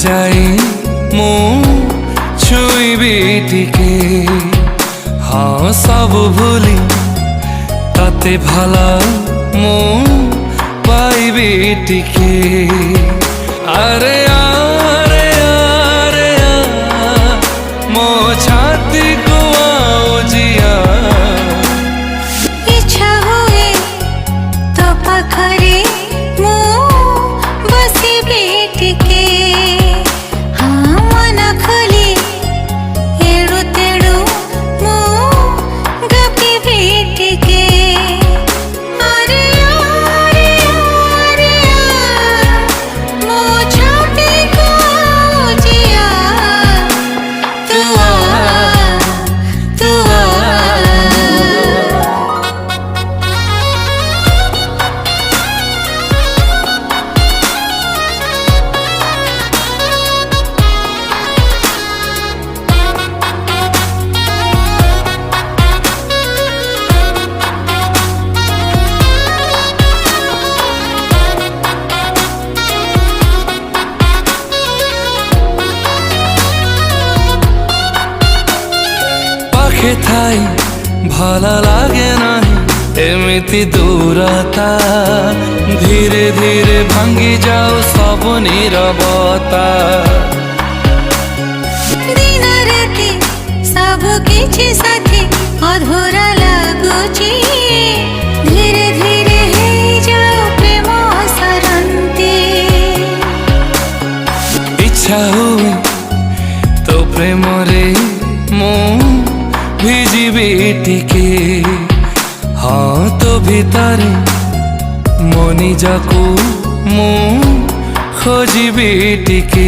जाई मु छुईबी टिके हाँ सब भूली ताते भला मु पाइबी टिके अरे आरे आरे आ मो छाती को आओ जिया इच्छा हुए तो पाखरे मु बसी टिके हाँ मन खोली एड़ू तेड़ू मु गपी टिके अरे आरे आरे आ मो छाती को आओ जिया तू आ तू आ पाखे थाई भला लागे नहीं एमिति दूरता धीरे धीरे भांगी जाओ सब नीरवता दिन राति सब किछि साथी अधूरा लागुची धीरे धीरे हे जाओ प्रेम सरंती इच्छा हुए तो प्रेम रे मु भिजिबी टिके हाँ तो भितरे मो निजको मु खोजिबी टिके।